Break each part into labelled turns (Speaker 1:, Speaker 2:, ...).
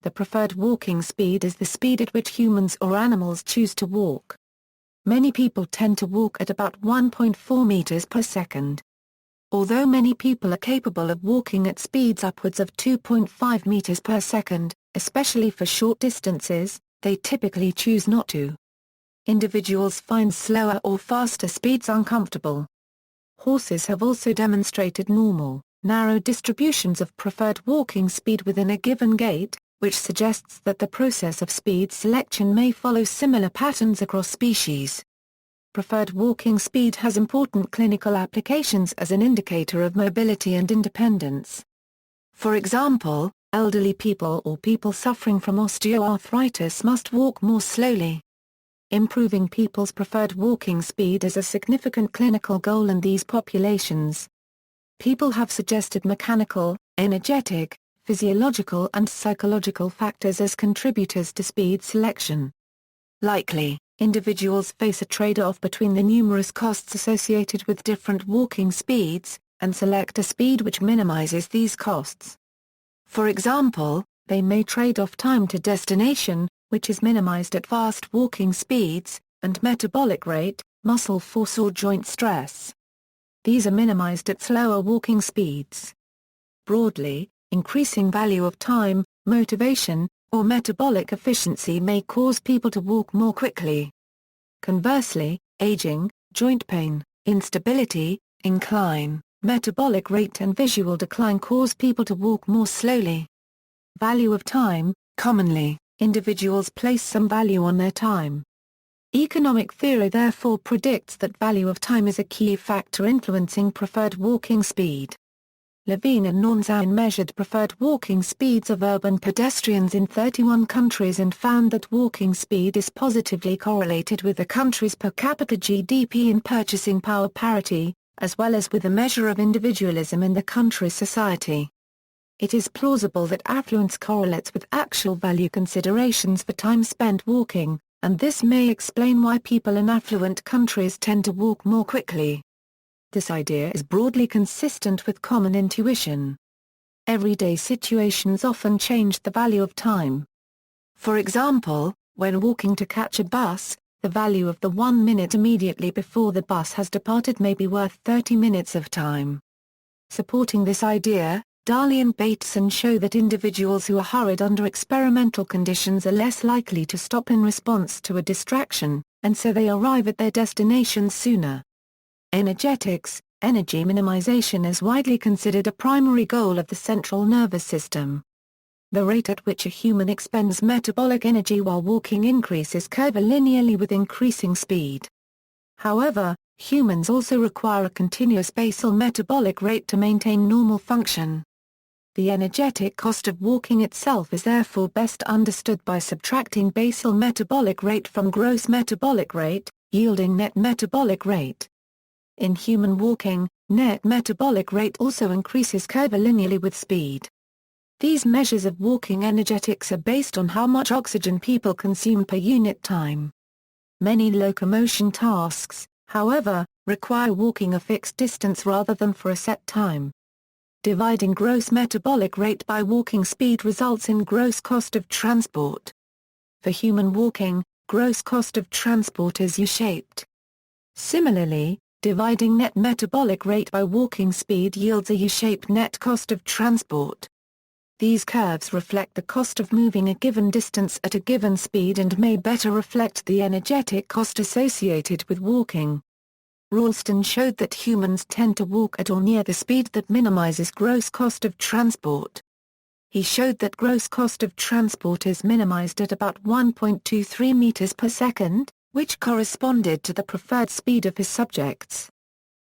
Speaker 1: The preferred walking speed is the speed at which humans or animals choose to walk. Many people tend to walk at about 1.4 meters per second. Although many people are capable of walking at speeds upwards of 2.5 meters per second, especially for short distances, they typically choose not to. Individuals find slower or faster speeds uncomfortable. Horses have also demonstrated normal, narrow distributions of preferred walking speed within a given gait, which suggests that the process of speed selection may follow similar patterns across species. Preferred walking speed has important clinical applications as an indicator of mobility and independence. For example, elderly people or people suffering from osteoarthritis must walk more slowly. Improving people's preferred walking speed is a significant clinical goal in these populations. People have suggested mechanical, energetic, physiological and psychological factors as contributors to speed selection. Likely, individuals face a trade-off between the numerous costs associated with different walking speeds, and select a speed which minimizes these costs. For example, they may trade off time to destination, which is minimized at fast walking speeds, and metabolic rate, muscle force or joint stress. These are minimized at slower walking speeds. Broadly, increasing value of time, motivation, or metabolic efficiency may cause people to walk more quickly. Conversely, aging, joint pain, instability, incline, metabolic rate and visual decline cause people to walk more slowly. Value of time: commonly, individuals place some value on their time. Economic theory therefore predicts that value of time is a key factor influencing preferred walking speed. Levine and Nonzain measured preferred walking speeds of urban pedestrians in 31 countries and found that walking speed is positively correlated with the country's per capita GDP and purchasing power parity, as well as with a measure of individualism in the country's society. It is plausible that affluence correlates with actual value considerations for time spent walking, and this may explain why people in affluent countries tend to walk more quickly. This idea is broadly consistent with common intuition. Everyday situations often change the value of time. For example, when walking to catch a bus, the value of the 1 minute immediately before the bus has departed may be worth 30 minutes of time. Supporting this idea, Daly and Bateson show that individuals who are hurried under experimental conditions are less likely to stop in response to a distraction, and so they arrive at their destinations sooner. Energetics: energy minimization is widely considered a primary goal of the central nervous system. The rate at which a human expends metabolic energy while walking increases curvilinearly with increasing speed. However, humans also require a continuous basal metabolic rate to maintain normal function. The energetic cost of walking itself is therefore best understood by subtracting basal metabolic rate from gross metabolic rate, yielding net metabolic rate. In human walking, net metabolic rate also increases curvilinearly with speed. These measures of walking energetics are based on how much oxygen people consume per unit time. Many locomotion tasks, however, require walking a fixed distance rather than for a set time. Dividing gross metabolic rate by walking speed results in gross cost of transport. For human walking, gross cost of transport is U-shaped. Similarly, dividing net metabolic rate by walking speed yields a U-shaped net cost of transport. These curves reflect the cost of moving a given distance at a given speed and may better reflect the energetic cost associated with walking. Ralston showed that humans tend to walk at or near the speed that minimizes gross cost of transport. He showed that gross cost of transport is minimized at about 1.23 meters per second, which corresponded to the preferred speed of his subjects.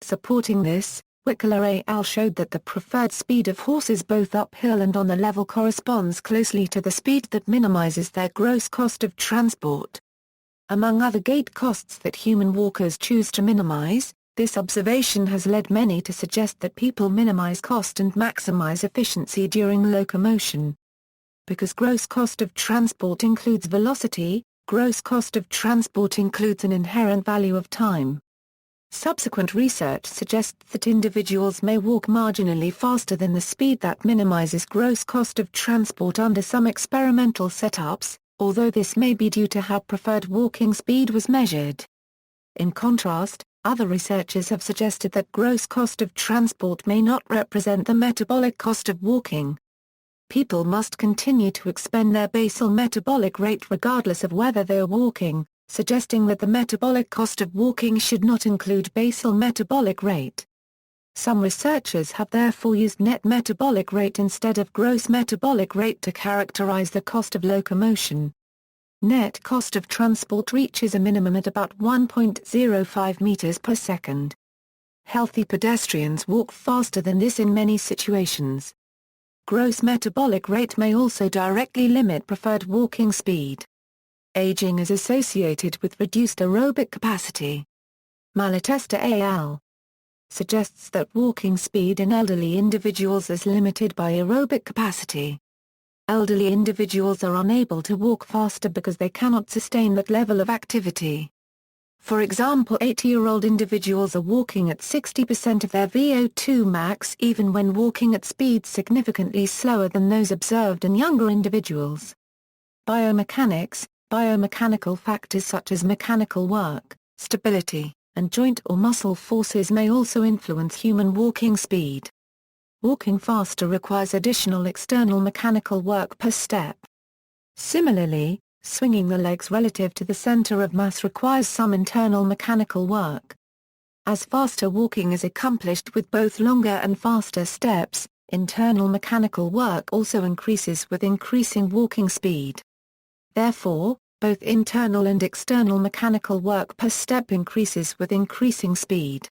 Speaker 1: Supporting this, Wickler et al. Showed that the preferred speed of horses both uphill and on the level corresponds closely to the speed that minimizes their gross cost of transport. Among other gait costs that human walkers choose to minimize, this observation has led many to suggest that people minimize cost and maximize efficiency during locomotion. Because gross cost of transport includes velocity, gross cost of transport includes an inherent value of time. Subsequent research suggests that individuals may walk marginally faster than the speed that minimizes gross cost of transport under some experimental setups, although this may be due to how preferred walking speed was measured. In contrast, other researchers have suggested that gross cost of transport may not represent the metabolic cost of walking. People must continue to expend their basal metabolic rate regardless of whether they are walking, suggesting that the metabolic cost of walking should not include basal metabolic rate. Some researchers have therefore used net metabolic rate instead of gross metabolic rate to characterize the cost of locomotion. Net cost of transport reaches a minimum at about 1.05 meters per second. Healthy pedestrians walk faster than this in many situations. Gross metabolic rate may also directly limit preferred walking speed. Aging is associated with reduced aerobic capacity. Malatesta al. suggests that walking speed in elderly individuals is limited by aerobic capacity. Elderly individuals are unable to walk faster because they cannot sustain that level of activity. For example, 80-year-old individuals are walking at 60% of their VO2 max even when walking at speeds significantly slower than those observed in younger individuals. Biomechanics. Biomechanical factors such as mechanical work, stability, and joint or muscle forces may also influence human walking speed. Walking faster requires additional external mechanical work per step. Similarly, swinging the legs relative to the center of mass requires some internal mechanical work. As faster walking is accomplished with both longer and faster steps, internal mechanical work also increases with increasing walking speed. Therefore, both internal and external mechanical work per step increases with increasing speed.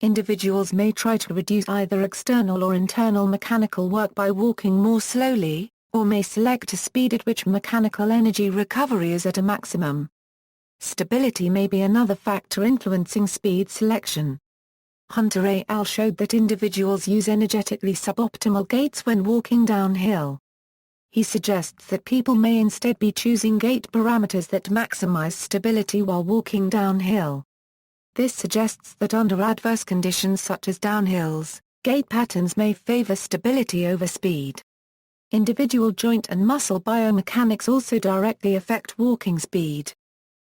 Speaker 1: Individuals may try to reduce either external or internal mechanical work by walking more slowly, or may select a speed at which mechanical energy recovery is at a maximum. Stability may be another factor influencing speed selection. Hunter et al. Showed that individuals use energetically suboptimal gaits when walking downhill. He suggests that people may instead be choosing gait parameters that maximize stability while walking downhill. This suggests that under adverse conditions such as downhills, gait patterns may favor stability over speed. Individual joint and muscle biomechanics also directly affect walking speed.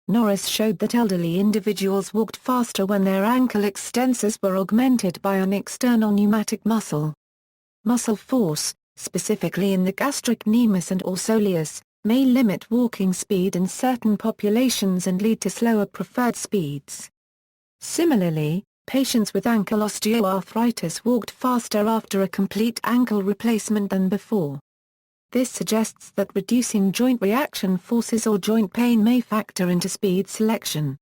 Speaker 1: Norris showed that elderly individuals walked faster when their ankle extensors were augmented by an external pneumatic muscle. Muscle force, specifically in the gastrocnemius and soleus, may limit walking speed in certain populations and lead to slower preferred speeds. Similarly, patients with ankle osteoarthritis walked faster after a complete ankle replacement than before. This suggests that reducing joint reaction forces or joint pain may factor into speed selection.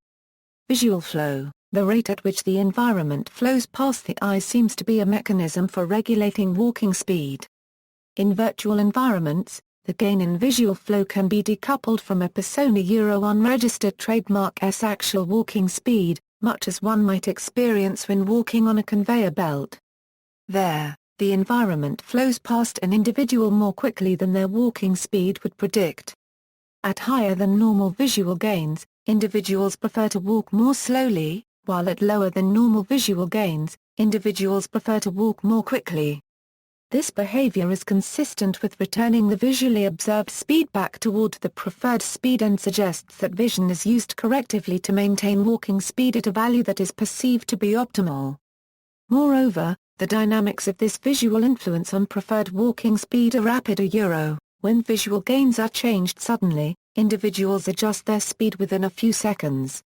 Speaker 1: Visual flow. The rate at which the environment flows past the eye seems to be a mechanism for regulating walking speed. In virtual environments, the gain in visual flow can be decoupled from a persona unregistered trademark's actual walking speed, much as one might experience when walking on a conveyor belt. There, the environment flows past an individual more quickly than their walking speed would predict. At higher than normal visual gains, individuals prefer to walk more slowly, while at lower than normal visual gains, individuals prefer to walk more quickly. This behavior is consistent with returning the visually observed speed back toward the preferred speed and suggests that vision is used correctively to maintain walking speed at a value that is perceived to be optimal. Moreover, the dynamics of this visual influence on preferred walking speed are rapid. When visual gains are changed suddenly, individuals adjust their speed within a few seconds.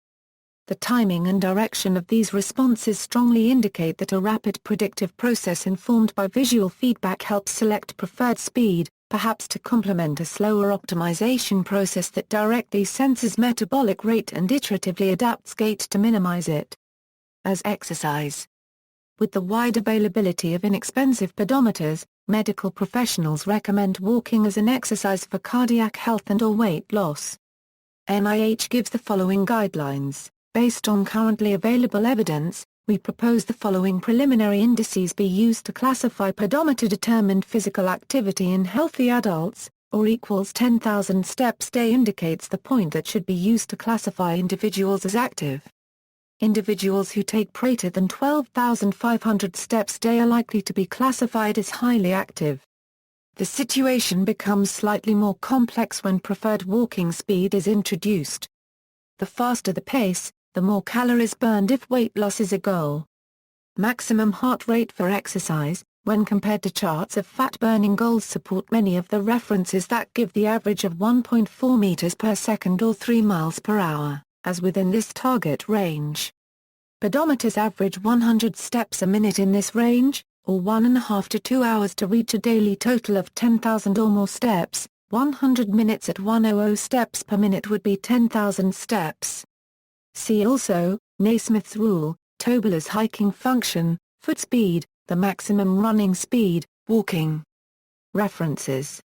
Speaker 1: The timing and direction of these responses strongly indicate that a rapid predictive process informed by visual feedback helps select preferred speed, perhaps to complement a slower optimization process that directly senses metabolic rate and iteratively adapts gait to minimize it. As exercise. With the wide availability of inexpensive pedometers, medical professionals recommend walking as an exercise for cardiac health and/or weight loss. NIH gives the following guidelines. Based on currently available evidence, we propose the following preliminary indices be used to classify pedometer-determined physical activity in healthy adults, or equals 10,000 steps day indicates the point that should be used to classify individuals as active. Individuals who take greater than 12,500 steps a day are likely to be classified as highly active. The situation becomes slightly more complex when preferred walking speed is introduced. The faster the pace, the more calories burned if weight loss is a goal. Maximum heart rate for exercise, when compared to charts of fat-burning goals, support many of the references that give the average of 1.4 meters per second or 3 miles per hour, as within this target range. Pedometers average 100 steps a minute in this range, or 1.5 to 2 hours to reach a daily total of 10,000 or more steps. 100 minutes at 100 steps per minute would be 10,000 steps. See also, Naismith's rule, Tobler's hiking function, foot speed, the maximum running speed, walking. References